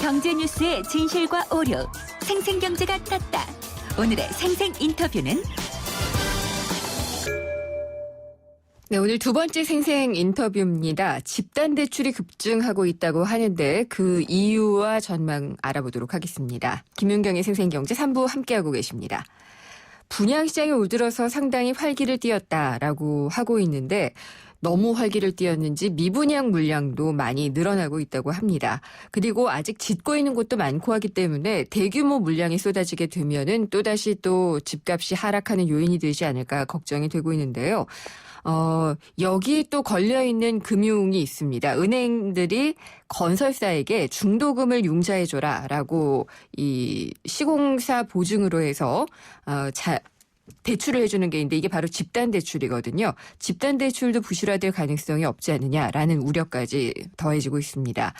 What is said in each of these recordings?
경제 뉴스의 진실과 오류, 생생경제가 떴다. 오늘의 생생 인터뷰는 네, 오늘 두 번째 생생 인터뷰입니다. 집단 대출이 급증하고 있다고 하는데 그 이유와 전망 알아보도록 하겠습니다. 김윤경의 생생경제 3부 함께하고 계십니다. 분양시장에 올 들어서 상당히 활기를 띠었다라고 하고 있는데 너무 활기를 띠었는지 미분양 물량도 많이 늘어나고 있다고 합니다. 그리고 아직 짓고 있는 곳도 많고 하기 때문에 대규모 물량이 쏟아지게 되면은 또다시 또 집값이 하락하는 요인이 되지 않을까 걱정이 되고 있는데요. 여기에 또 걸려있는 금융이 있습니다. 은행들이 건설사에게 중도금을 융자해줘라라고 이 시공사 보증으로 해서 대출을 해주는 게 있는데 이게 바로 집단 대출이거든요. 집단 대출도 부실화될 가능성이 없지 않느냐라는 우려까지 더해지고 있습니다.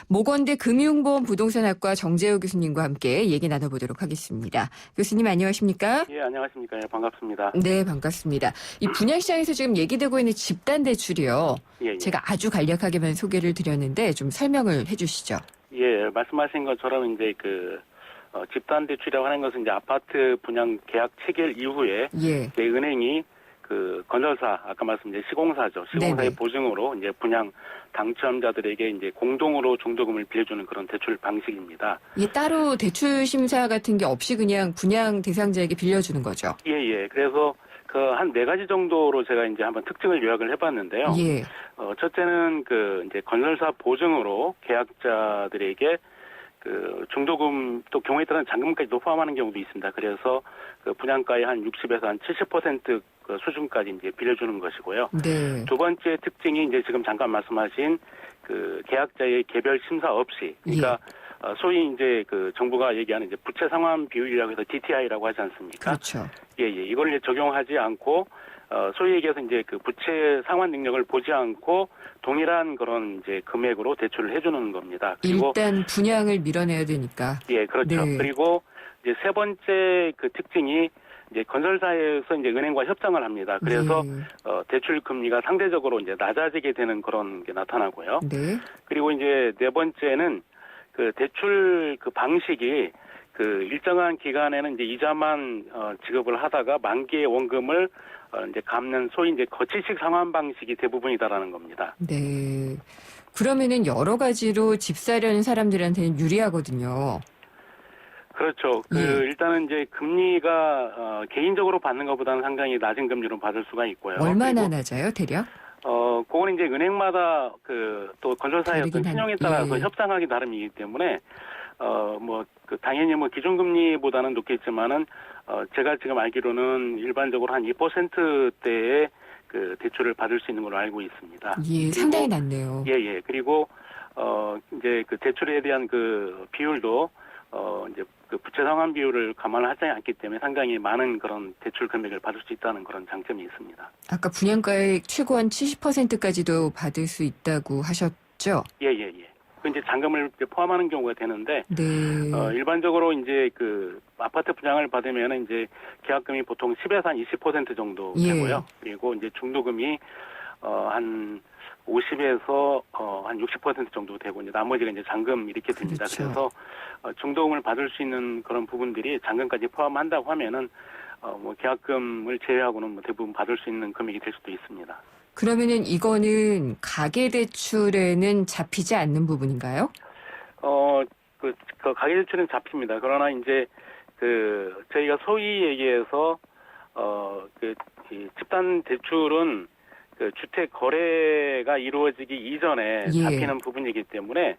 모건대 금융보험 부동산학과 정재호 교수님과 함께 얘기 나눠보도록 하겠습니다. 교수님 안녕하십니까? 예, 안녕하십니까. 예, 반갑습니다. 네, 반갑습니다. 이 분양시장에서 지금 얘기되고 있는 집단 대출이요. 예. 제가 아주 간략하게만 소개를 드렸는데 좀 설명을 해주시죠. 예, 말씀하신 것처럼 이제 집단 대출이라고 하는 것은 이제 아파트 분양 계약 체결 이후에 예. 이제 은행이 그 건설사, 아까 말씀드린 시공사죠. 시공사의 네네. 보증으로 이제 분양 당첨자들에게 이제 공동으로 중도금을 빌려주는 그런 대출 방식입니다. 이게 따로 대출 심사 같은 게 없이 그냥 분양 대상자에게 빌려주는 거죠. 예. 그래서 한 4가지 정도로 제가 이제 한번 특징을 요약을 해봤는데요. 예. 첫째는 이제 건설사 보증으로 계약자들에게 중도금 또 경우에 따른 잔금까지도 포함하는 경우도 있습니다. 그래서 분양가의 한 60에서 한 70% 수준까지 이제 빌려주는 것이고요. 네. 두 번째 특징이 이제 지금 잠깐 말씀하신 계약자의 개별 심사 없이, 그러니까 소위 이제 정부가 얘기하는 이제 부채 상환 비율이라고 해서 DTI라고 하지 않습니까? 그렇죠. 예. 이걸 이제 적용하지 않고 소위 얘기해서 이제 부채 상환 능력을 보지 않고 동일한 그런 이제 금액으로 대출을 해주는 겁니다. 그리고 일단 분양을 밀어내야 되니까. 예, 그렇죠. 네. 그리고 이제 세 번째 특징이 이제 건설사에서 이제 은행과 협상을 합니다. 그래서 네. 대출 금리가 상대적으로 이제 낮아지게 되는 그런 게 나타나고요. 네. 그리고 이제 네 번째는 대출 방식이 일정한 기간에는 이제 이자만 지급을 하다가 만기의 원금을 이제 갚는 소위 이제 거치식 상환 방식이 대부분이다라는 겁니다. 네. 그러면은 여러 가지로 집 사려는 사람들한테는 유리하거든요. 그렇죠. 일단은 이제 금리가 개인적으로 받는 것보다는 상당히 낮은 금리로 받을 수가 있고요. 얼마나 그리고, 낮아요, 대략? 그거는 이제 은행마다 또 건설사의 어떤 신용에 따라서 예. 협상하기 나름이기 때문에 당연히 기준금리보다는 높겠지만은 제가 지금 알기로는 일반적으로 한 2%대의 대출을 받을 수 있는 걸로 알고 있습니다. 예, 상당히 낮네요. 예. 그리고 이제 대출에 대한 비율도 이제 부채 상환 비율을 감안하지 않기 때문에 상당히 많은 그런 대출 금액을 받을 수 있다는 그런 장점이 있습니다. 아까 분양가의 최고한 70%까지도 받을 수 있다고 하셨죠? 예. 이제 잔금을 포함하는 경우가 되는데, 네. 일반적으로 이제 아파트 분양을 받으면 이제 계약금이 보통 10에서 한 20% 정도 되고요. 예. 그리고 이제 중도금이 한 50에서 한 60% 정도 되고 이제 나머지가 이제 잔금 이렇게 됩니다. 그렇죠. 그래서 중도금을 받을 수 있는 그런 부분들이 잔금까지 포함한다고 하면은 계약금을 제외하고는 대부분 받을 수 있는 금액이 될 수도 있습니다. 그러면은 이거는 가계대출에는 잡히지 않는 부분인가요? 가계대출은 잡힙니다. 그러나 이제 저희가 소위 얘기해서 이 집단 대출은 주택 거래가 이루어지기 이전에 예. 잡히는 부분이기 때문에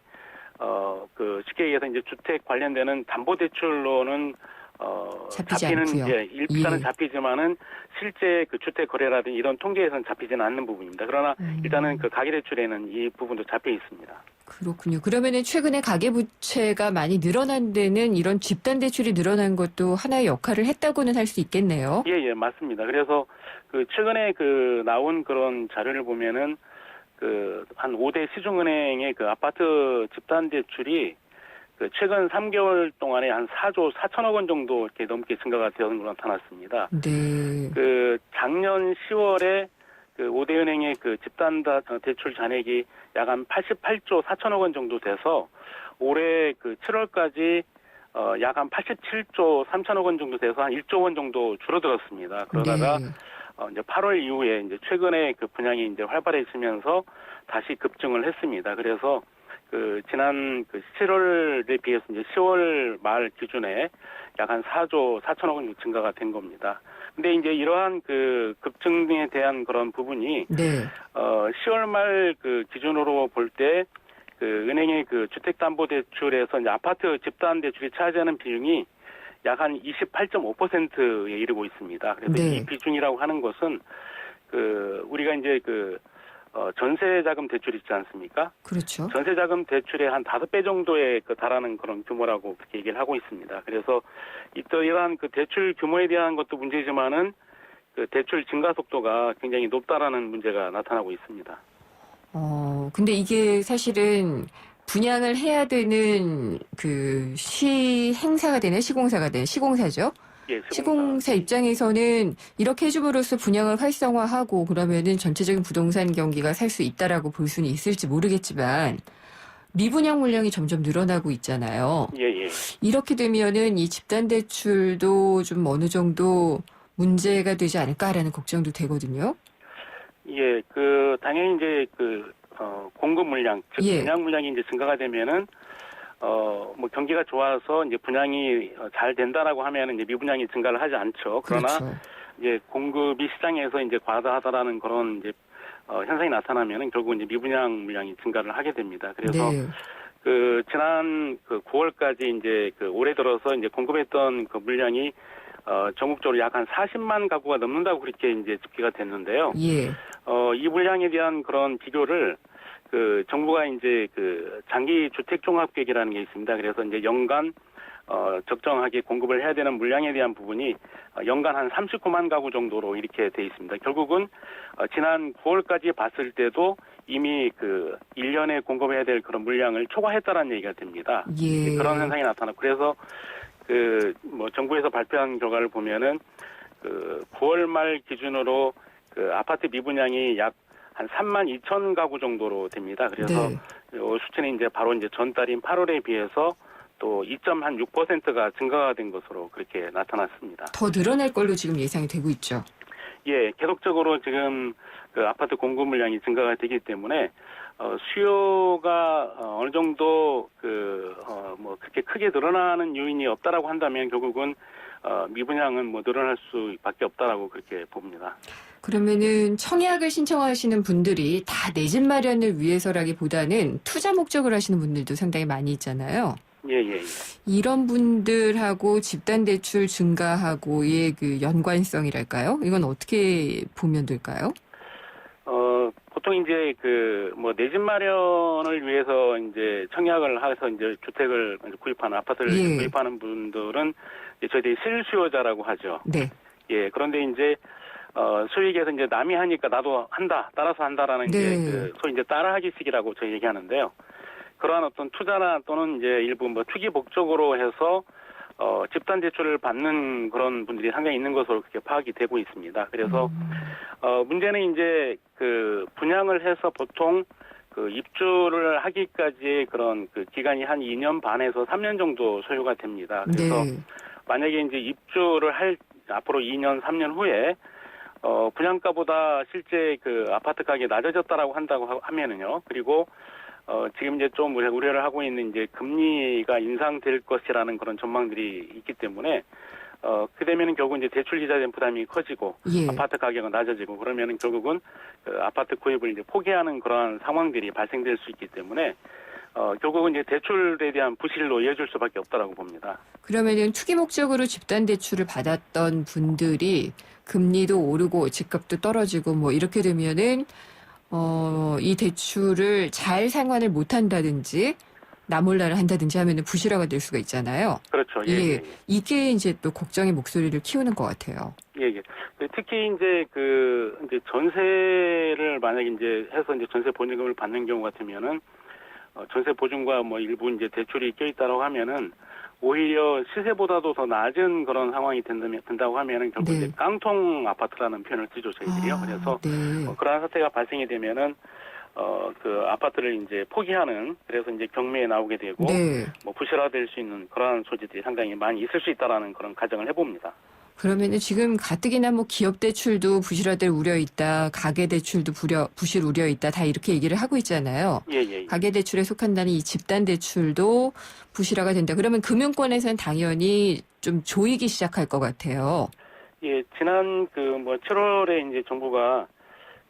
쉽게 얘기해서 이제 주택 관련되는 담보대출로는 잡히지 잡히는 않고요. 일단은 예. 잡히지만은 실제 주택 거래라든지 이런 통계에서는 잡히지는 않는 부분입니다. 그러나 일단은 가계대출에는 이 부분도 잡혀 있습니다. 그렇군요. 그러면은 최근에 가계부채가 많이 늘어난 데는 이런 집단 대출이 늘어난 것도 하나의 역할을 했다고는 할 수 있겠네요. 예, 맞습니다. 그래서 최근에 나온 그런 자료를 보면은 한 5대 시중은행의 아파트 집단 대출이 최근 3개월 동안에 한 4조 4천억 원 정도 이렇게 넘게 증가가 되는 걸로 나타났습니다. 네. 작년 10월에 5대 은행의 집단 대출 잔액이 약 한 88조 4천억 원 정도 돼서 올해 그 7월까지 약 한 87조 3천억 원 정도 돼서 한 1조 원 정도 줄어들었습니다. 그러다가 네. 이제 8월 이후에 이제 최근에 그 분양이 이제 활발해지면서 다시 급증을 했습니다. 그래서 그 지난 그 7월에 비해서 이제 10월 말 기준에 약 한 4조 4천억 원 증가가 된 겁니다. 근데 이제 이러한 그 급증에 대한 그런 부분이 네. 10월 말 그 기준으로 볼 때 그 은행의 그 주택담보대출에서 이제 아파트 집단대출이 차지하는 비중이 약 한 28.5%에 이르고 있습니다. 그래서 네. 이 비중이라고 하는 것은 그 우리가 이제 그 전세자금 대출 있지 않습니까? 그렇죠. 전세자금 대출의 한 5배 정도에 그 달하는 그런 규모라고 그렇게 얘기를 하고 있습니다. 그래서 이러한 그 대출 규모에 대한 것도 문제지만은 그 대출 증가 속도가 굉장히 높다라는 문제가 나타나고 있습니다. 근데 이게 사실은 분양을 해야 되는 그 시행사가 되는 시공사가 되는 시공사죠. 예, 시공사 입장에서는 이렇게 해줌으로써 분양을 활성화하고 그러면은 전체적인 부동산 경기가 살 수 있다라고 볼 수는 있을지 모르겠지만 미분양 물량이 점점 늘어나고 있잖아요. 예, 예. 이렇게 되면은 이 집단 대출도 좀 어느 정도 문제가 되지 않을까라는 걱정도 되거든요. 예, 그 당연히 이제 그 공급 물량, 즉 예. 분양 물량이 이제 증가가 되면은 뭐 경기가 좋아서 이제 분양이 잘 된다라고 하면은 이제 미분양이 증가를 하지 않죠. 그러나 그렇죠. 이제 공급이 시장에서 이제 과다하다라는 그런 이제 현상이 나타나면은 결국 이제 미분양 물량이 증가를 하게 됩니다. 그래서 네. 그 지난 그 9월까지 이제 그 올해 들어서 이제 공급했던 그 물량이 전국적으로 약 한 40만 가구가 넘는다고 그렇게 이제 집계가 됐는데요. 예. 이 물량에 대한 그런 비교를 그 정부가 이제 그 장기 주택 종합 계획이라는 게 있습니다. 그래서 이제 연간 적정하게 공급을 해야 되는 물량에 대한 부분이 연간 한 39만 가구 정도로 이렇게 돼 있습니다. 결국은 지난 9월까지 봤을 때도 이미 그 1년에 공급해야 될 그런 물량을 초과했다라는 얘기가 됩니다. 예. 그런 현상이 나타났고 그래서 그 뭐 정부에서 발표한 결과를 보면은 그 9월 말 기준으로 그 아파트 미분양이 약 한 3만 2천 가구 정도로 됩니다. 그래서 네. 이 수치는 이제 바로 이제 전달인 8월에 비해서 또 2.6%가 증가가 된 것으로 그렇게 나타났습니다. 더 늘어날 걸로 지금 예상이 되고 있죠. 예, 계속적으로 지금 그 아파트 공급 물량이 증가가 되기 때문에 수요가 어느 정도 뭐 그렇게 크게 늘어나는 요인이 없다라고 한다면 결국은 미분양은 뭐 늘어날 수밖에 없다라고 그렇게 봅니다. 그러면은 청약을 신청하시는 분들이 다 내 집 마련을 위해서라기보다는 투자 목적을 하시는 분들도 상당히 많이 있잖아요. 예, 예, 예. 이런 분들하고 집단 대출 증가하고의 그 연관성이랄까요? 이건 어떻게 보면 될까요? 보통 이제 뭐 내 집 마련을 위해서 이제 청약을 해서 이제 주택을 구입하는 아파트를 예. 구입하는 분들은 이제 저희들이 실수요자라고 하죠. 네. 예, 그런데 이제 소위 얘기해서 이제 남이 하니까 나도 한다, 따라서 한다라는 네. 이제 소위 이제 따라하기식이라고 저희 얘기하는데요. 그러한 어떤 투자나 또는 이제 일부 뭐 투기 목적으로 해서 집단 대출을 받는 그런 분들이 상당히 있는 것으로 그렇게 파악이 되고 있습니다. 그래서 문제는 이제 그 분양을 해서 보통 그 입주를 하기까지의 그런 그 기간이 한 2년 반에서 3년 정도 소요가 됩니다. 그래서 네. 만약에 이제 입주를 할 앞으로 2년, 3년 후에 분양가보다 실제 그 아파트 가격이 낮아졌다라고 한다고 하면은요. 그리고 지금 이제 좀 우려를 하고 있는 이제 금리가 인상될 것이라는 그런 전망들이 있기 때문에 그 되면은 결국 이제 대출 이자에 대한 부담이 커지고 예. 아파트 가격은 낮아지고 그러면은 결국은 그 아파트 구입을 이제 포기하는 그러한 상황들이 발생될 수 있기 때문에 결국은 이제 대출에 대한 부실로 이어질 수밖에 없다라고 봅니다. 그러면은 투기 목적으로 집단 대출을 받았던 분들이 금리도 오르고 집값도 떨어지고 뭐 이렇게 되면은 이 대출을 잘 상환을 못 한다든지 나몰라를 한다든지 하면은 부실화가 될 수가 있잖아요. 그렇죠. 예, 예. 예, 예. 이게 이제 또 걱정의 목소리를 키우는 것 같아요. 예, 예. 특히 이제 이제 전세를 만약에 이제 해서 이제 전세 보증금을 받는 경우 같으면은 전세 보증과 뭐 일부 이제 대출이 껴있다고 하면은 오히려 시세보다도 더 낮은 그런 상황이 된다고 하면은 결국 네. 이제 깡통 아파트라는 표현을 쓰죠 저희들이요. 그래서 네. 그러한 사태가 발생이 되면은 그 아파트를 이제 포기하는, 그래서 이제 경매에 나오게 되고 네. 뭐 부실화될 수 있는 그러한 소지들이 상당히 많이 있을 수 있다라는 그런 가정을 해봅니다. 그러면은 지금 가뜩이나 뭐 기업 대출도 부실화될 우려 있다, 가계 대출도 부실 우려 있다, 다 이렇게 얘기를 하고 있잖아요. 예. 가계 대출에 속한다는 이 집단 대출도 부실화가 된다. 그러면 금융권에서는 당연히 좀 조이기 시작할 것 같아요. 예, 지난 그 뭐 7월에 이제 정부가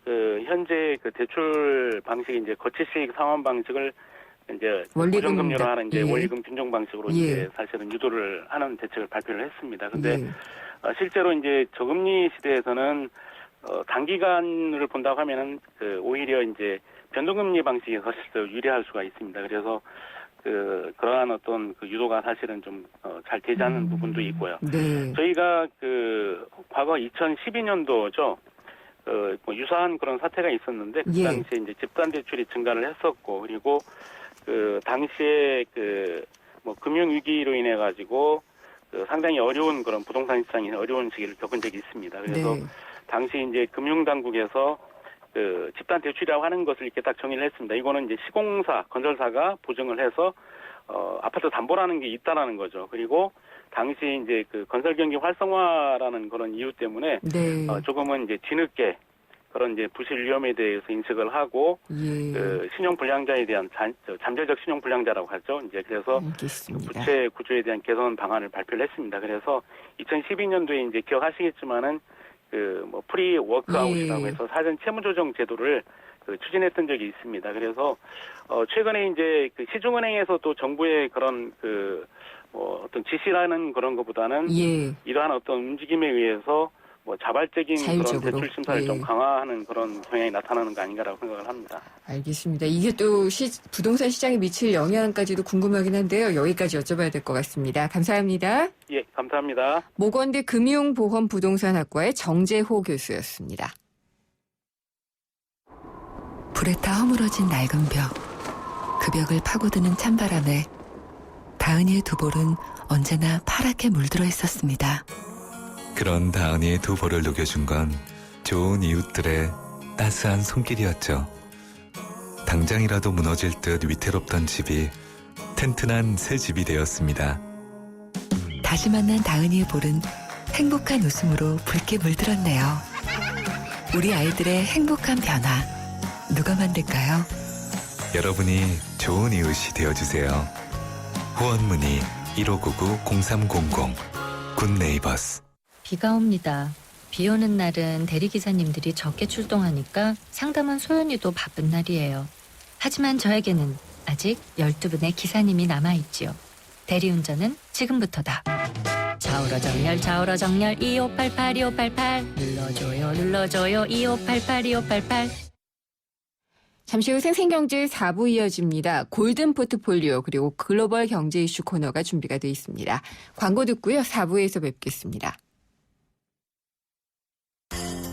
그 현재 그 대출 방식이 이제 거치식 상환 방식을 이제 원리금 고정금리로 하는 이제 예. 원리금 빈종 방식으로 예. 이제 사실은 유도를 하는 대책을 발표를 했습니다. 근데 예. 실제로 이제 저금리 시대에서는 단기간을 본다고 하면은 그 오히려 이제 변동금리 방식이 훨씬 더 유리할 수가 있습니다. 그래서 그러한 어떤 그 유도가 사실은 좀 잘 되지 않는 부분도 있고요. 네. 저희가 그 과거 2012년도죠. 뭐 유사한 그런 사태가 있었는데 그 예. 당시에 이제 집단 대출이 증가를 했었고, 그리고 그 당시에 그 뭐 금융 위기로 인해 가지고 그 상당히 어려운 그런 부동산 시장이 어려운 시기를 겪은 적이 있습니다. 그래서 네. 당시 이제 금융 당국에서 그 집단 대출이라고 하는 것을 이렇게 딱 정의를 했습니다. 이거는 이제 시공사, 건설사가 보증을 해서 아파트 담보라는 게 있다라는 거죠. 그리고 당시 이제 그 건설 경기 활성화라는 그런 이유 때문에 네. 조금은 이제 뒤늦게 그런 이제 부실 위험에 대해서 인식을 하고 예. 그 신용 불량자에 대한 잠재적 신용 불량자라고 하죠. 이제 그래서 알겠습니다. 부채 구조에 대한 개선 방안을 발표를 했습니다. 그래서 2012년도에 이제 기억하시겠지만은 그 뭐 프리 워크아웃이라고 예. 해서 사전 채무 조정 제도를 추진했던 적이 있습니다. 그래서 최근에 이제 그 시중은행에서 또 정부의 그런 그 뭐 어떤 지시라는 그런 것보다는 예. 이러한 어떤 움직임에 의해서 뭐 자발적인 자율적으로. 그런 대출 심사를 예. 좀 강화하는 그런 경향이 나타나는 거 아닌가라고 생각을 합니다. 알겠습니다. 이게 또 부동산 시장에 미칠 영향까지도 궁금하긴 한데요. 여기까지 여쭤봐야 될 것 같습니다. 감사합니다. 예, 감사합니다. 모건대 금융보험부동산학과의 정재호 교수였습니다. 불에 타 허물어진 낡은 벽. 그 벽을 파고드는 찬바람에 다은이의 두 볼은 언제나 파랗게 물들어 있었습니다. 그런 다은이의 두 볼을 녹여준 건 좋은 이웃들의 따스한 손길이었죠. 당장이라도 무너질 듯 위태롭던 집이 튼튼한 새 집이 되었습니다. 다시 만난 다은이의 볼은 행복한 웃음으로 붉게 물들었네요. 우리 아이들의 행복한 변화, 누가 만들까요? 여러분이 좋은 이웃이 되어주세요. 후원문의 1599-0300 굿네이버스. 비가 옵니다. 비 오는 날은 대리기사님들이 적게 출동하니까 상담원 소연이도 바쁜 날이에요. 하지만 저에게는 아직 12분의 기사님이 남아있지요. 대리운전은 지금부터다. 좌우로 정렬 2588 눌러줘요 2588 잠시 후 생생경제 4부 이어집니다. 골든 포트폴리오 그리고 글로벌 경제 이슈 코너가 준비가 되어 있습니다. 광고 듣고요. 4부에서 뵙겠습니다.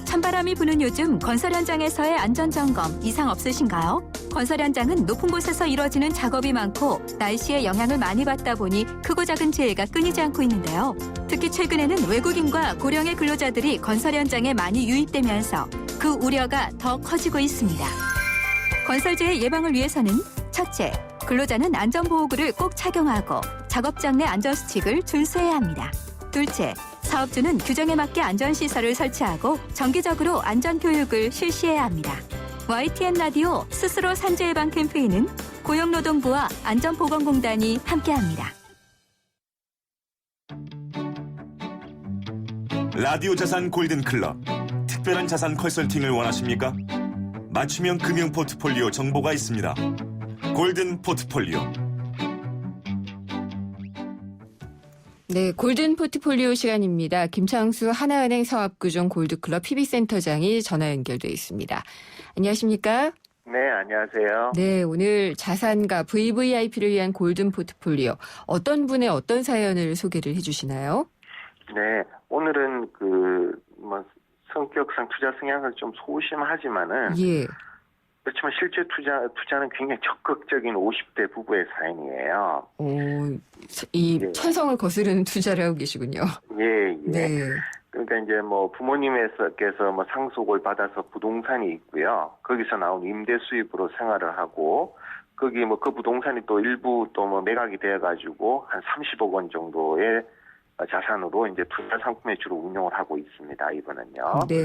찬바람이 부는 요즘 건설 현장에서의 안전점검 이상 없으신가요? 건설 현장은 높은 곳에서 이뤄지는 작업이 많고 날씨의 영향을 많이 받다 보니 크고 작은 재해가 끊이지 않고 있는데요. 특히 최근에는 외국인과 고령의 근로자들이 건설 현장에 많이 유입되면서 그 우려가 더 커지고 있습니다. 건설재해 예방을 위해서는 첫째, 근로자는 안전보호구를 꼭 착용하고 작업장 내 안전수칙을 준수해야 합니다. 둘째, 사업주는 규정에 맞게 안전시설을 설치하고 정기적으로 안전교육을 실시해야 합니다. YTN 라디오 스스로 산재예방 캠페인은 고용노동부와 안전보건공단이 함께합니다. 라디오 자산 골든클럽. 특별한 자산 컨설팅을 원하십니까? 맞춤형 금융 포트폴리오 정보가 있습니다. 골든 포트폴리오. 네, 골든 포트폴리오 시간입니다. 김창수 하나은행 사업구종 골드클럽 PB센터장이 전화 연결돼 있습니다. 안녕하십니까? 네, 안녕하세요. 네, 오늘 자산가 VVIP를 위한 골든 포트폴리오 어떤 분의 어떤 사연을 소개를 해주시나요? 네, 오늘은 성격상 투자 성향을 좀 소심하지만은 예. 그렇지만 실제 투자는 굉장히 적극적인 50대 부부의 사연이에요. 이 예. 천성을 거스르는 투자를 하고 계시군요. 예. 네. 그러니까 이제 뭐 부모님께서 뭐 상속을 받아서 부동산이 있고요. 거기서 나온 임대 수입으로 생활을 하고 거기 뭐 그 부동산이 또 일부 또 뭐 매각이 돼가지고 한 30억 원 정도의 자산으로 이제 투자 상품에 주로 운용을 하고 있습니다. 이분은요. 네.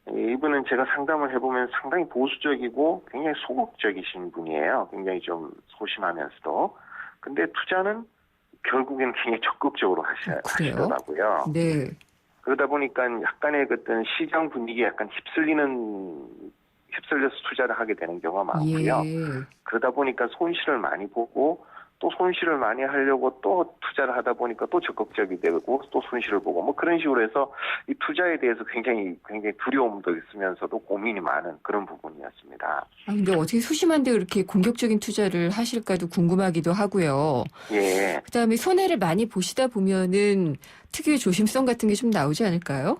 이분은 제가 상담을 해보면 상당히 보수적이고 굉장히 소극적이신 분이에요. 굉장히 좀 소심하면서도. 근데 투자는 결국엔 굉장히 적극적으로 그래요? 하시더라고요. 네. 그러다 보니까 약간의 어떤 시장 분위기에 약간 휩쓸려서 투자를 하게 되는 경우가 많고요. 예. 그러다 보니까 손실을 많이 보고 또 손실을 많이 하려고 또 투자를 하다 보니까 또 적극적이 되고 또 손실을 보고 뭐 그런 식으로 해서 이 투자에 대해서 굉장히 두려움도 있으면서도 고민이 많은 그런 부분이었습니다. 아, 근데 어떻게 소심한데 그렇게 공격적인 투자를 하실까도 궁금하기도 하고요. 예. 그다음에 손해를 많이 보시다 보면은 특유의 조심성 같은 게 좀 나오지 않을까요?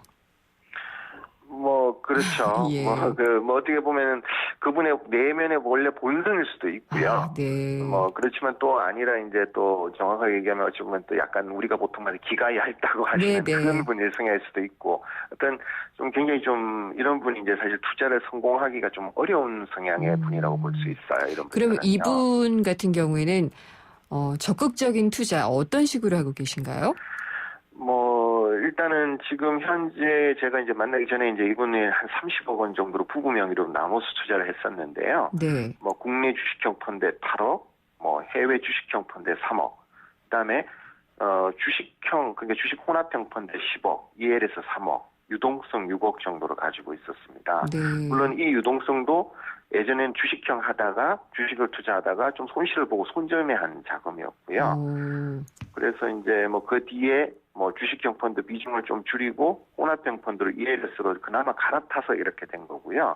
뭐 그렇죠. 예. 뭐 어떻게 보면은 그분의 내면의 원래 본성일 수도 있고요. 아, 네. 뭐 그렇지만 또 아니라 이제 또 정확하게 얘기하면 어찌 보면 또 약간 우리가 보통 말해 기가 얇다고 하시는 네, 네. 그런 분일 성향일 수도 있고 어떤 좀 굉장히 좀 이런 분이 이제 사실 투자를 성공하기가 좀 어려운 성향의 분이라고 볼 수 있어요. 이런 그러면 분들은요. 이분 같은 경우에는 적극적인 투자 어떤 식으로 하고 계신가요? 뭐 일단은 지금 현재 제가 이제 만나기 전에 이제 이분이 한 30억 원 정도로 부부 명의로 나눠서 투자를 했었는데요. 네. 뭐 국내 주식형 펀드에 8억, 뭐 해외 주식형 펀드에 3억, 그다음에 주식형 그러니까 주식 혼합형 펀드에 10억, EL에서 3억, 유동성 6억 정도를 가지고 있었습니다. 네. 물론 이 유동성도 예전엔 주식형 하다가 주식을 투자하다가 좀 손실을 보고 손절매한 자금이었고요. 그래서 이제 뭐 그 뒤에 뭐 주식형 펀드 비중을 좀 줄이고 혼합형 펀드로 ELS로 그나마 갈아타서 이렇게 된 거고요.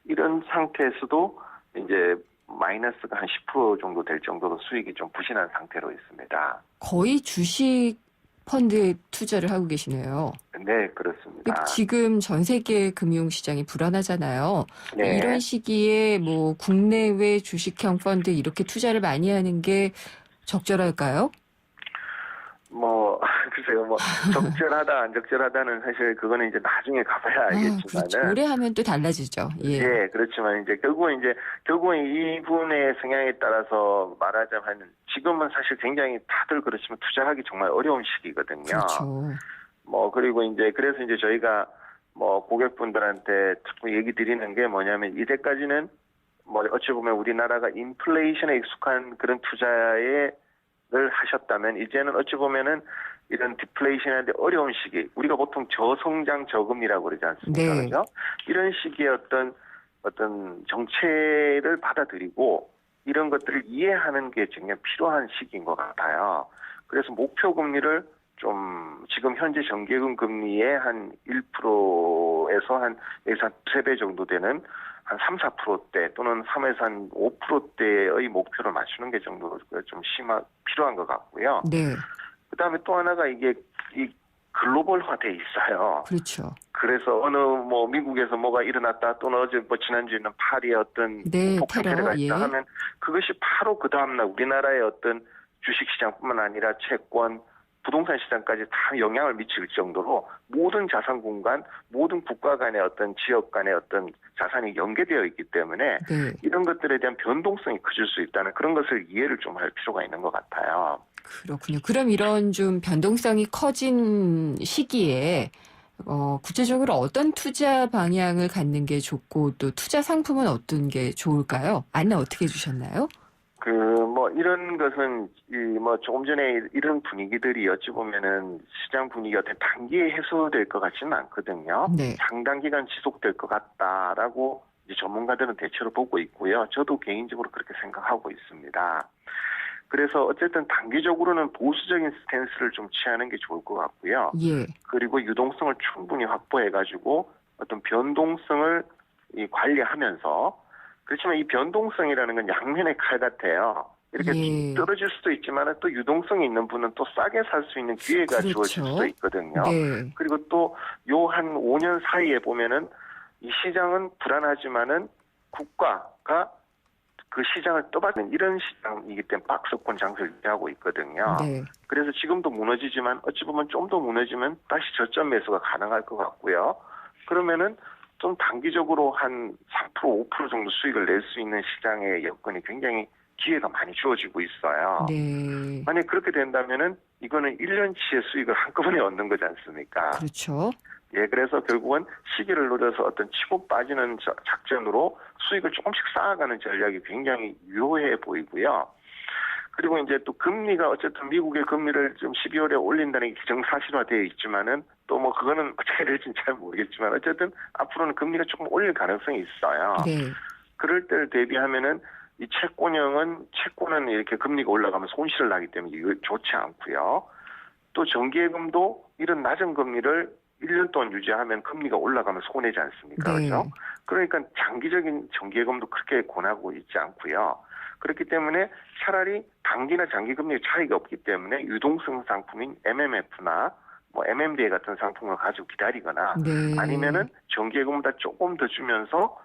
이런 상태에서도 이제 마이너스가 한 10% 정도 될 정도로 수익이 좀 부진한 상태로 있습니다. 거의 주식 펀드에 투자를 하고 계시네요. 네, 그렇습니다. 지금 전 세계 금융시장이 불안하잖아요. 네. 이런 시기에 뭐 국내외 주식형 펀드 이렇게 투자를 많이 하는 게 적절할까요? 뭐 글쎄요, 뭐 적절하다 안 적절하다는 사실 그거는 이제 나중에 가봐야 알겠지만은. 그렇죠. 오래 하면 또 달라지죠. 예. 네, 그렇지만 이제 결국은 이분의 성향에 따라서 말하자면 지금은 사실 굉장히 다들 그렇지만 투자하기 정말 어려운 시기거든요. 그렇죠. 뭐 그리고 이제 그래서 이제 저희가 뭐 고객분들한테 자꾸 얘기 드리는 게 뭐냐면 이제까지는 뭐 어찌 보면 우리나라가 인플레이션에 익숙한 그런 투자를 하셨다면 이제는 어찌 보면은 이런 디플레이션한테 어려운 시기, 우리가 보통 저성장 저금리라고 그러지 않습니까? 네. 그렇죠? 이런 시기에 어떤 정체를 받아들이고 이런 것들을 이해하는 게 정말 필요한 시기인 것 같아요. 그래서 목표 금리를 좀 지금 현재 정기예금 금리의 한 1%에서 여기서 한 3배 정도 되는 한 3, 4%대 또는 3에서 한 5%대의 목표를 맞추는 게 정도로 좀 필요한 것 같고요. 네. 그다음에 또 하나가 이게 이 글로벌화돼 있어요. 그렇죠. 그래서 어느 뭐 미국에서 뭐가 일어났다 또는 어제 뭐 지난주에는 파리의 어떤 네, 폭탄 테러, 테러가 있다 예. 하면 그것이 바로 그 다음날 우리나라의 어떤 주식시장뿐만 아니라 채권, 부동산 시장까지 다 영향을 미칠 정도로 모든 자산 공간, 모든 국가 간의 어떤 지역 간의 어떤 자산이 연계되어 있기 때문에 네. 이런 것들에 대한 변동성이 커질 수 있다는 그런 것을 이해를 좀 할 필요가 있는 것 같아요. 그렇군요. 그럼 이런 좀 변동성이 커진 시기에 구체적으로 어떤 투자 방향을 갖는 게 좋고 또 투자 상품은 어떤 게 좋을까요? 안내 어떻게 해주셨나요? 뭐 이런 것은 뭐 조금 전에 이런 분위기들이 어찌 보면은 시장 분위기가 어떤 단기에 해소될 것 같지는 않거든요. 네. 상당 기간 지속될 것 같다라고 이제 전문가들은 대체로 보고 있고요. 저도 개인적으로 그렇게 생각하고 있습니다. 그래서 어쨌든 단기적으로는 보수적인 스탠스를 좀 취하는 게 좋을 것 같고요. 예. 그리고 유동성을 충분히 확보해가지고 어떤 변동성을 관리하면서 그렇지만 이 변동성이라는 건 양면의 칼 같아요. 이렇게 예. 떨어질 수도 있지만 또 유동성이 있는 분은 또 싸게 살 수 있는 기회가 그렇죠. 주어질 수도 있거든요. 네. 그리고 또 요 한 5년 사이에 보면은 이 시장은 불안하지만은 국가가 그 시장을 떠받는 이런 시장이기 때문에 박스권 장세를 유지하고 있거든요. 네. 그래서 지금도 무너지지만 어찌 보면 좀 더 무너지면 다시 저점 매수가 가능할 것 같고요. 그러면은 좀 단기적으로 한 3%, 5% 정도 수익을 낼 수 있는 시장의 여건이 굉장히 기회가 많이 주어지고 있어요. 네. 만약 그렇게 된다면은 이거는 1년치의 수익을 한꺼번에 얻는 거지 않습니까? 그렇죠. 예, 그래서 결국은 시기를 노려서 어떤 치고 빠지는 작전으로 수익을 조금씩 쌓아가는 전략이 굉장히 유효해 보이고요. 그리고 이제 또 금리가 어쨌든 미국의 금리를 좀 12월에 올린다는 게 기정사실화되어 있지만은 또 뭐 그거는 어떻게 될지는 잘 모르겠지만 어쨌든 앞으로는 금리가 조금 올릴 가능성이 있어요. 네. 그럴 때를 대비하면은 이 채권은 이렇게 금리가 올라가면 손실을 나기 때문에 이거 좋지 않고요. 또 정기예금도 이런 낮은 금리를 1년 동안 유지하면 금리가 올라가면 손해지 않습니까? 네. 그렇죠? 그러니까 장기적인 정기예금도 그렇게 권하고 있지 않고요. 그렇기 때문에 차라리 단기나 장기 금리 차이가 없기 때문에 유동성 상품인 MMF나 뭐 MMDA 같은 상품을 가지고 기다리거나 네. 아니면은 정기예금보다 조금 더 주면서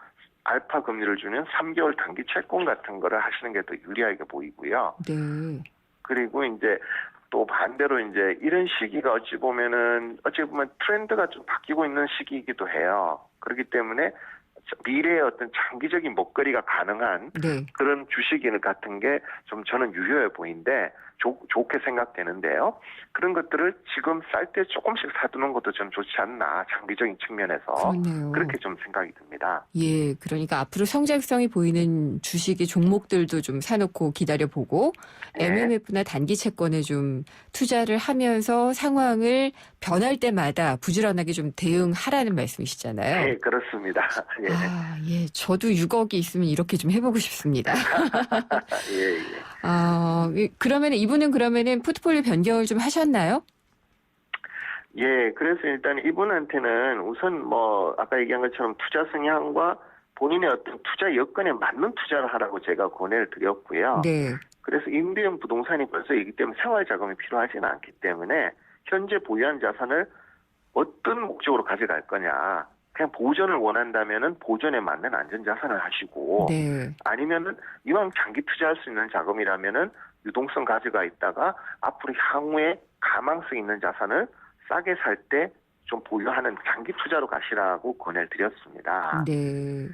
알파 금리를 주는 3개월 단기 채권 같은 거를 하시는 게 더 유리하게 보이고요. 네. 그리고 이제 또 반대로 이제 이런 시기가 어찌 보면 트렌드가 좀 바뀌고 있는 시기이기도 해요. 그렇기 때문에 미래의 어떤 장기적인 먹거리가 가능한 네. 그런 주식 같은 게 좀 저는 유효해 보이는데 좋게 생각되는데요. 그런 것들을 지금 쌀 때 조금씩 사두는 것도 좀 좋지 않나 장기적인 측면에서 그렇네요. 그렇게 좀 생각이 듭니다. 예, 그러니까 앞으로 성장성이 보이는 주식의 종목들도 좀 사놓고 기다려보고 네. MMF나 단기 채권에 좀 투자를 하면서 상황을 변할 때마다 부지런하게 좀 대응하라는 말씀이시잖아요. 네, 그렇습니다. 예. 아, 예, 저도 6억이 있으면 이렇게 좀 해보고 싶습니다. 예, 예. 그러면 이분은 포트폴리오 변경을 좀 하셨나요? 예, 그래서 일단 이분한테는 우선 뭐 아까 얘기한 것처럼 투자 성향과 본인의 어떤 투자 여건에 맞는 투자를 하라고 제가 권해를 드렸고요. 네. 그래서 임대형 부동산이 벌써 있기 때문에 생활 자금이 필요하지는 않기 때문에 현재 보유한 자산을 어떤 목적으로 가져갈 거냐. 그냥 보존을 원한다면은 보존에 맞는 안전 자산을 하시고 네. 아니면은 이왕 장기 투자할 수 있는 자금이라면은 유동성 가져가 있다가 앞으로 향후에 가망성 있는 자산을 싸게 살 때 좀 보유하는 장기 투자로 가시라고 권해를 드렸습니다. 네.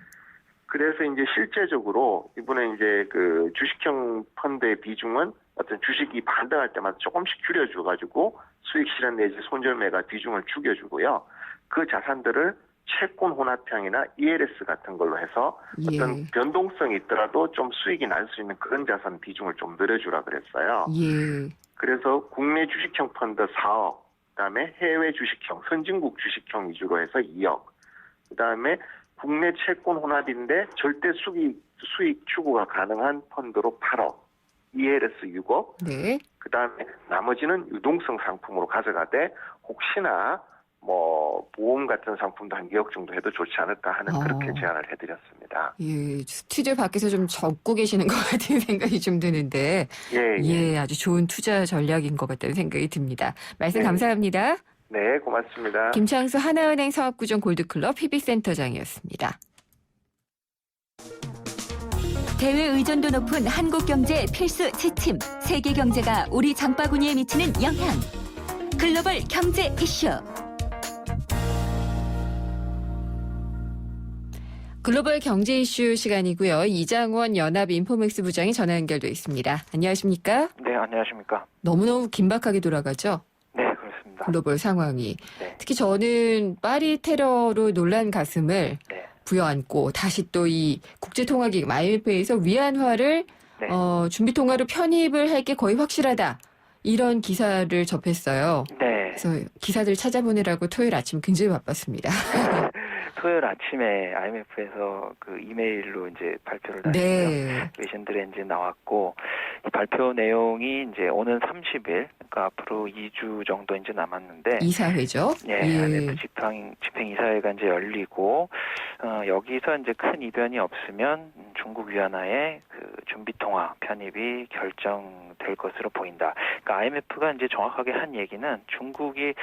그래서 이제 실제적으로 이번에 이제 그 주식형 펀드의 비중은 어떤 주식이 반등할 때마다 조금씩 줄여줘가지고 수익 실현 내지 손절매가 비중을 죽여주고요. 그 자산들을 채권 혼합형이나 ELS 같은 걸로 해서 어떤 예. 변동성이 있더라도 좀 수익이 날 수 있는 그런 자산 비중을 좀 늘려주라 그랬어요. 예. 그래서 국내 주식형 펀드 4억, 그다음에 해외 주식형, 선진국 주식형 위주로 해서 2억, 그다음에 국내 채권 혼합인데 절대 수익 추구가 가능한 펀드로 8억, ELS 6억, 네. 그다음에 나머지는 유동성 상품으로 가져가되 혹시나 뭐 보험 같은 상품도 한 2억 정도 해도 좋지 않을까 하는 그렇게 제안을 해드렸습니다. 예, 스튜디오 밖에서 좀 적고 계시는 것 같은 생각이 좀 드는데, 예, 예, 아주 좋은 투자 전략인 것 같다는 생각이 듭니다. 말씀 네. 감사합니다. 네, 고맙습니다. 김창수 하나은행 사업구정 골드클럽 PB센터장이었습니다. 대외 의존도 높은 한국 경제의 필수 지침, 세계 경제가 우리 장바구니에 미치는 영향. 글로벌 경제 이슈. 글로벌 경제 이슈 시간이고요. 이장원 연합 인포맥스 부장이 전화 연결돼 있습니다. 안녕하십니까? 네, 안녕하십니까. 너무너무 긴박하게 돌아가죠? 네, 그렇습니다. 글로벌 상황이. 네. 특히 저는 파리 테러로 놀란 가슴을 네. 부여안고 다시 또 이 국제통화기금 IMF에서 위안화를 네. 준비통화로 편입을 할 게 거의 확실하다. 이런 기사를 접했어요. 네. 그래서 기사들 찾아보느라고 토요일 아침 굉장히 바빴습니다. 토요일 아침에 IMF에서 그 이메일로 이제 발표를 하고요. 네. 외신들에 이제 나왔고, 이 발표 내용이 이제 오는 30일, 그러니까 앞으로 2주 정도 이제 남았는데, 이사회죠. 예, IMF 집행 이사회가 이제 열리고, 여기서 이제 큰 이변이 없으면 중국 위안화의 그 준비통화 편입이 결정될 것으로 보인다. 그러니까 IMF가 이제 정확하게 한 얘기는 중국이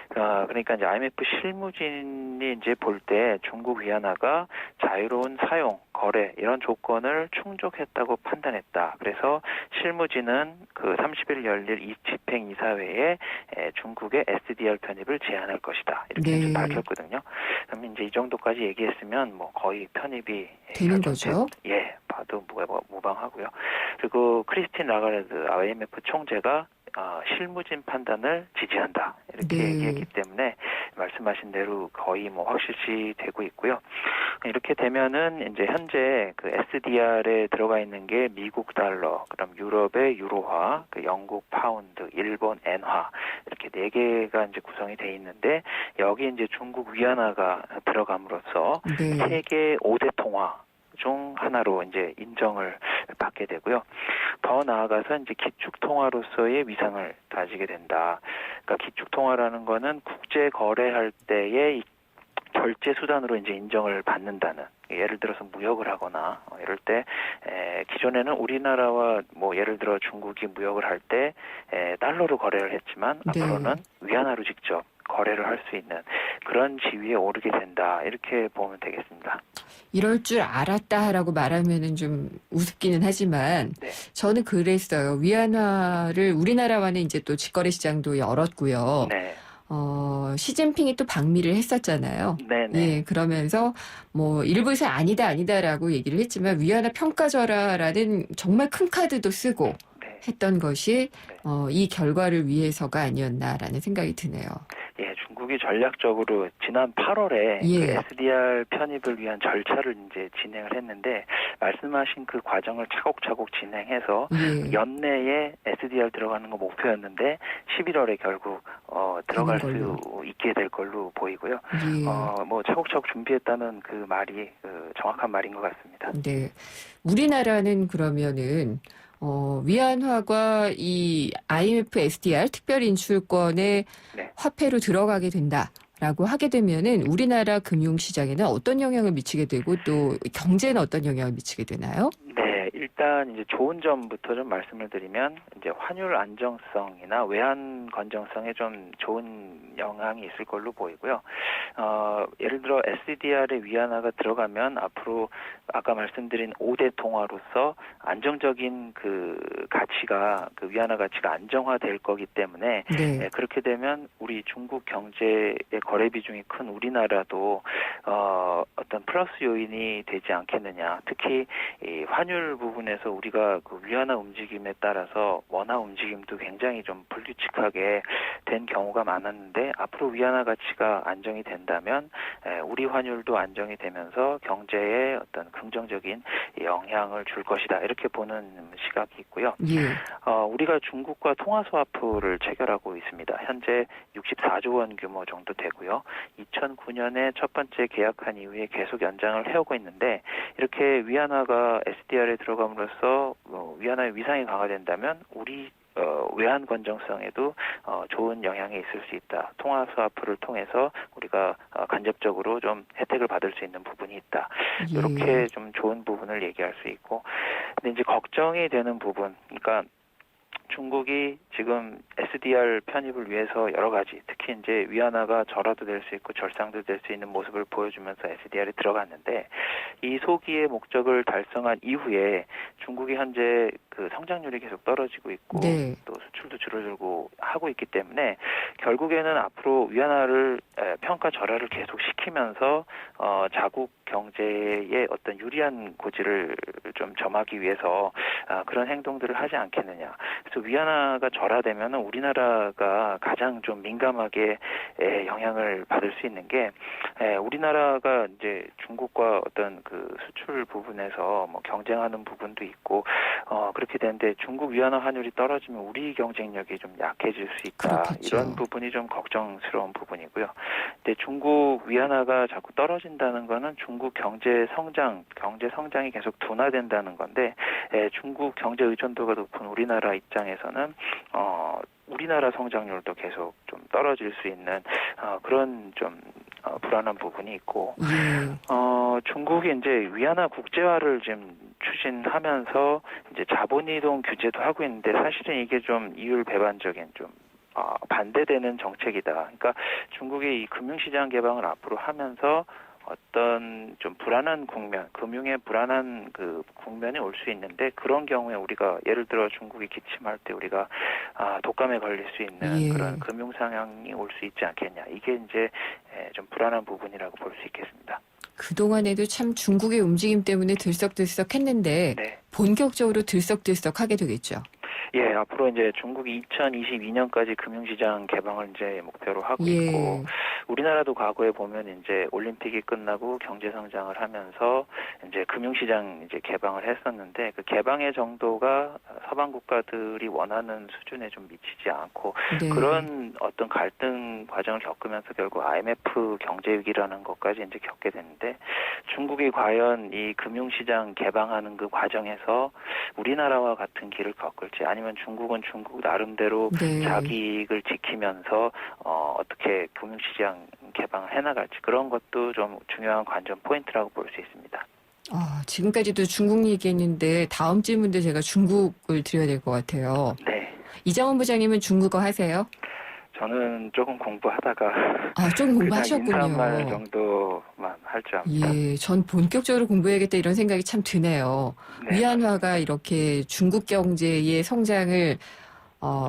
그러니까 이제 IMF 실무진이 법원이 이제 볼 때 중국 위안화가 자유로운 사용, 거래 이런 조건을 충족했다고 판단했다. 그래서 실무진은 그 30일 열릴 이 집행이사회에 중국의 SDR 편입을 제한할 것이다. 이렇게 네. 이제 밝혔거든요. 그러면 이제 이 정도까지 얘기했으면 뭐 거의 편입이 되는 거죠. 예, 봐도 무방하고요. 그리고 크리스틴 라가르드 IMF 총재가 실무진 판단을 지지한다. 이렇게 네. 얘기했기 때문에 말씀하신 대로 거의 뭐 확실시 되고 있고요. 이렇게 되면은 이제 현재 그 SDR에 들어가 있는 게 미국 달러, 그럼 유럽의 유로화, 그 영국 파운드, 일본 엔화 이렇게 4개가 이제 구성이 돼 있는데 여기 이제 중국 위안화가 들어감으로써 네. 세계 5대 통화 중 하나로 이제 인정을 받게 되고요. 더 나아가서 이제 기축통화로서의 위상을 가지게 된다. 그러니까 기축통화라는 거는 국제 거래할 때의 이 결제 수단으로 이제 인정을 받는다는. 예를 들어서 무역을 하거나 이럴 때 기존에는 우리나라와 뭐 예를 들어 중국이 무역을 할 때 달러로 거래를 했지만 네. 앞으로는 위안화로 직접 거래를 할 수 있는 그런 지위에 오르게 된다. 이렇게 보면 되겠습니다. 이럴 줄 알았다라고 말하면은 좀 우습기는 하지만 네. 저는 그랬어요. 위안화를 우리나라와는 이제 또 직거래 시장도 열었고요. 네. 시진핑이 또 방미를 했었잖아요. 네네. 예, 그러면서 뭐 일부에서 아니다라고 얘기를 했지만 위안화 평가절하라는 정말 큰 카드도 쓰고 네. 했던 것이 네. 이 결과를 위해서가 아니었나라는 생각이 드네요. 예, 중국이 전략적으로 지난 8월에 예. 그 SDR 편입을 위한 절차를 이제 진행을 했는데 말씀하신 그 과정을 차곡차곡 진행해서 예. 연내에 SDR 들어가는 거 목표였는데 11월에 결국 들어갈 되는 수 있게 될 걸로 보이고요. 예. 뭐 차곡차곡 준비했다는 그 말이 정확한 말인 것 같습니다. 네. 우리나라는 그러면은 위안화가 이 IMF SDR 특별 인출권의 네. 화폐로 들어가게 된다라고 하게 되면은 우리나라 금융 시장에는 어떤 영향을 미치게 되고 또 경제는 어떤 영향을 미치게 되나요? 네, 일단 이제 좋은 점부터 좀 말씀을 드리면 이제 환율 안정성이나 외환 건정성에 좀 좋은 영향이 있을 걸로 보이고요. 예를 들어 SDR에 위안화가 들어가면 앞으로 아까 말씀드린 5대 통화로서 안정적인 그 가치가 그 위안화 가치가 안정화될 거기 때문에 네. 그렇게 되면 우리 중국 경제의 거래 비중이 큰 우리나라도 어떤 플러스 요인이 되지 않겠느냐. 특히 이 환율 부분에서 우리가 그 위안화 움직임에 따라서 원화 움직임도 굉장히 좀 불규칙하게 된 경우가 많았는데 앞으로 위안화 가치가 안정이 된다면 우리 환율도 안정이 되면서 경제에 어떤 긍정적인 영향을 줄 것이다. 이렇게 보는 시각이 있고요. 예. 우리가 중국과 통화스와프를 체결하고 있습니다. 현재 64조 원 규모 정도 되고요. 2009년에 첫 번째 계약한 이후에 계속 연장을 해오고 있는데 이렇게 위안화가 SDR에 들어감으로써 위안화의 위상이 강화된다면 우리 외환 건정성에도 좋은 영향이 있을 수 있다. 통화 스와프를 통해서 우리가 간접적으로 좀 혜택을 받을 수 있는 부분이 있다. 예. 이렇게 좀 좋은 부분을 얘기할 수 있고, 근데 이제 걱정이 되는 부분, 그러니까 중국이 지금 SDR 편입을 위해서 여러 가지, 특히 이제 위안화가 절하도 될 수 있고 절상도 될 수 있는 모습을 보여주면서 SDR에 들어갔는데 이 소기의 목적을 달성한 이후에 중국이 현재 그 성장률이 계속 떨어지고 있고 네. 또 수출도 줄어들고 하고 있기 때문에 결국에는 앞으로 위안화를 평가 절하를 계속 시키면서 자국 경제의 어떤 유리한 고지를 좀 점하기 위해서 그런 행동들을 하지 않겠느냐. 그래서 위안화가 절하되면 우리나라가 가장 좀 민감하게 영향을 받을 수 있는 게 우리나라가 이제 중국과 어떤 그 수출 부분에서 뭐 경쟁하는 부분도 있고 그렇게 되는데 중국 위안화 환율이 떨어지면 우리 경쟁력이 좀 약해질 수 있다. 그렇겠죠. 이런 부분이 좀 걱정스러운 부분이고요. 근데 중국 위안화가 자꾸 떨어진다는 거는 중국 경제 성장이 계속 둔화된다는 건데 중국 경제 의존도가 높은 우리나라 입장에서는 우리나라 성장률도 계속 좀 떨어질 수 있는 그런 좀 불안한 부분이 있고 중국이 이제 위안화 국제화를 지금 추진하면서 이제 자본이동 규제도 하고 있는데 사실은 이게 좀 이율 배반적인 좀 반대되는 정책이다. 그러니까 중국이 이 금융시장 개방을 앞으로 하면서 어떤 좀 불안한 국면, 금융의 불안한 그 국면이 올 수 있는데 그런 경우에 우리가 예를 들어 중국이 기침할 때 우리가 독감에 걸릴 수 있는 예. 그런 금융 상황이 올 수 있지 않겠냐. 이게 이제 좀 불안한 부분이라고 볼 수 있겠습니다. 그동안에도 참 중국의 움직임 때문에 들썩들썩했는데 네. 본격적으로 들썩들썩하게 되겠죠. 예, 앞으로 이제 중국이 2022년까지 금융시장 개방을 이제 목표로 하고 예. 있고, 우리나라도 과거에 보면 이제 올림픽이 끝나고 경제 성장을 하면서 이제 금융시장 이제 개방을 했었는데 그 개방의 정도가 서방 국가들이 원하는 수준에 좀 미치지 않고 네. 그런 어떤 갈등 과정을 겪으면서 결국 IMF 경제 위기라는 것까지 이제 겪게 됐는데 중국이 과연 이 금융시장 개방하는 그 과정에서 우리나라와 같은 길을 겪을지 아니면 중국은 중국 나름대로 네. 자기 이익을 지키면서 어떻게 금융시장 개방을 해나갈지 그런 것도 좀 중요한 관전 포인트라고 볼 수 있습니다. 지금까지도 중국 얘기했는데 다음 질문도 제가 중국을 드려야 될 것 같아요. 네. 이장원 부장님은 중국어 하세요? 저는 조금 공부하다가 좀 그냥 공부하셨군요. 인사말 정도만 할 줄 압니다. 예, 전 본격적으로 공부해야겠다 이런 생각이 참 드네요. 네, 위안화가 이렇게 중국 경제의 성장을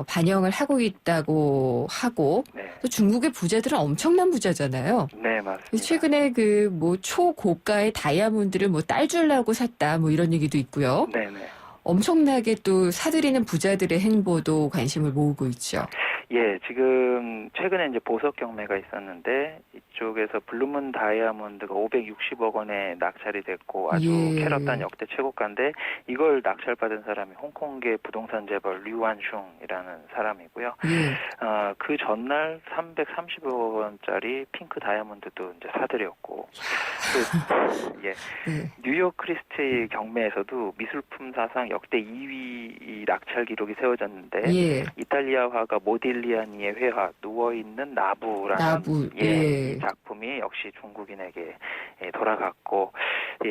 반영을 하고 있다고 하고 네, 또 중국의 부자들은 엄청난 부자잖아요. 네 맞습니다. 최근에 그 뭐 초고가의 다이아몬드를 뭐 딸 주려고 샀다 뭐 이런 얘기도 있고요. 네, 네. 엄청나게 또 사들이는 부자들의 행보도 관심을 모으고 있죠. 예, 지금 최근에 이제 보석 경매가 있었는데 이쪽에서 블루문 다이아몬드가 560억 원에 낙찰이 됐고 아주 예. 캐럿단 역대 최고가인데 이걸 낙찰받은 사람이 홍콩계 부동산 재벌 류완슝이라는 사람이고요. 예. 그 전날 330억 원짜리 핑크 다이아몬드도 이제 사들였고 또 예. 네. 뉴욕 크리스티 경매에서도 미술품 사상 역대 2위 낙찰 기록이 세워졌는데 예. 이탈리아 화가 모딜리아니의 회화 누워있는 나부라는 나부, 예. 이 작품이 역시 중국인에게 돌아갔고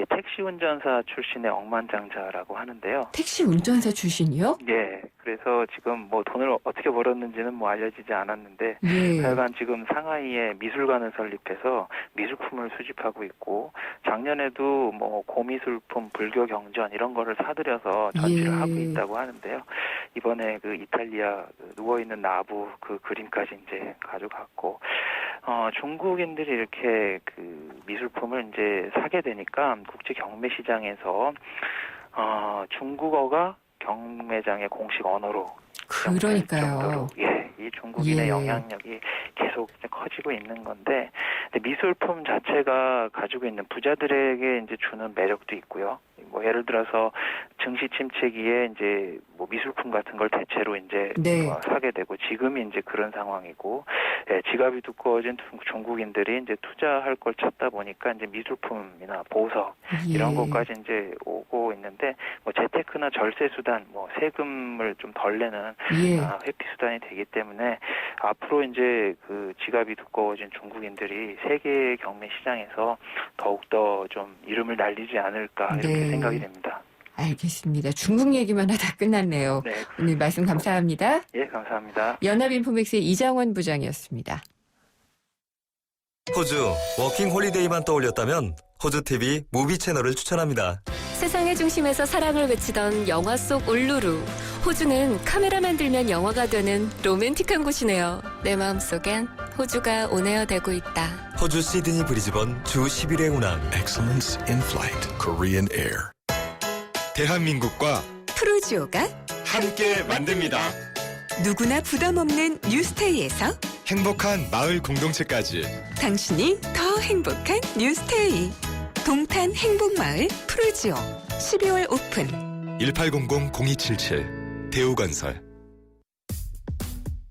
택시 운전사 출신의 억만장자라고 하는데요. 택시 운전사 출신이요? 예, 그래서 지금 뭐 돈을 어떻게 벌었는지는 뭐 알려지지 않았는데 예. 하여간 지금 상하이에 미술관을 설립해서 미술품을 수집하고 있고 작년에도 뭐 고미술품, 불교 경전 이런 거를 사들여서 전시를 예. 하고 있다고 하는데요. 이번에 그 이탈리아 누워있는 나부 그 그림까지 이제 가져갔고 중국인들이 이렇게 그 미술품을 이제 사게 되니까 국제 경매 시장에서 중국어가 경매장의 공식 언어로 그러니까요. 이 중국인의 예. 영향력이 계속 커지고 있는 건데 미술품 자체가 가지고 있는 부자들에게 이제 주는 매력도 있고요. 뭐 예를 들어서 증시 침체기에 이제 뭐 미술품 같은 걸 대체로 이제 네. 사게 되고 지금이 이제 그런 상황이고 지갑이 두꺼워진 중국인들이 이제 투자할 걸 찾다 보니까 이제 미술품이나 보석 이런 예. 것까지 이제 오고 있는데 뭐 재테크나 절세 수단, 뭐 세금을 좀 덜 내는 예. 회피 수단이 되기 때문에 앞으로 이제 그 지갑이 두꺼워진 중국인들이 세계 경매 시장에서 더욱더 좀 이름을 날리지 않을까 이렇게 네. 생각이 됩니다. 알겠습니다. 중국 얘기만 하다 끝났네요. 네, 오늘 말씀 감사합니다. 예, 감사합니다. 연합인포맥스의 이장원 부장이었습니다. 호주 워킹 홀리데이만 떠올렸다면 호주TV 무비 채널을 추천합니다. 세상의 중심에서 사랑을 외치던 영화 속 울루루. 호주는 카메라만 들면 영화가 되는 로맨틱한 곳이네요. 내 마음속엔 호주가 온에어되고 있다. 호주 시드니 브리즈번 주 10일의 운항. Excellence in Flight Korean Air. 대한민국과 프루지오가 함께 만듭니다. 누구나 부담 없는 뉴스테이에서 행복한 마을 공동체까지 당신이 더 행복한 뉴스테이. 동탄 행복마을 프루지오 12월 오픈. 1800-0277 대우건설.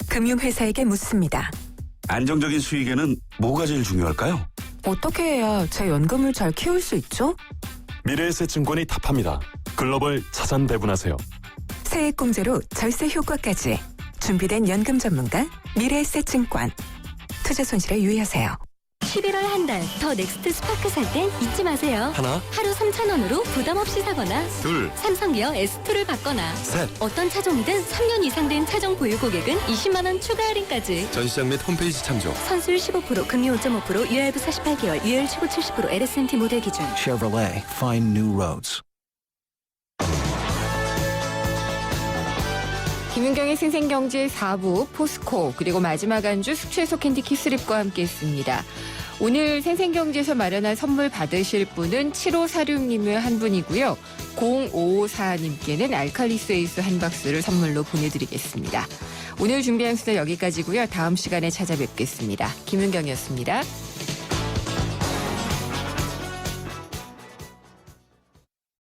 금융회사에게 묻습니다. 안정적인 수익에는 뭐가 제일 중요할까요? 어떻게 해야 제 연금을 잘 키울 수 있죠? 미래에셋증권이 답합니다. 글로벌 자산 배분하세요. 세액공제로 절세 효과까지 준비된 연금 전문가 미래에셋증권. 투자 손실에 유의하세요. 11월 한 달 더 넥스트 스파크 살 땐 잊지 마세요. 하나, 하루 3,000원으로 부담 없이 사거나 둘, 삼성 기어 S2를 받거나 셋. 어떤 차종이든 3년 이상 된 차종 보유 고객은 20만 원 추가 할인까지. 전시장 및 홈페이지 참조. 선수율 15%, 금리 5.5%, 유효할부 48개월, 유효율 최고 70%, LS&T 모델 기준. Chevrolet, find new roads. 김윤경의 생생경제 4부 포스코 그리고 마지막 안주 숙취해소 캔디 키스립과 함께했습니다. 오늘 생생경제에서 마련한 선물 받으실 분은 7546님의 한 분이고요. 0554님께는 알칼리스 에이스 한 박스를 선물로 보내드리겠습니다. 오늘 준비한 수다 여기까지고요. 다음 시간에 찾아뵙겠습니다. 김윤경이었습니다.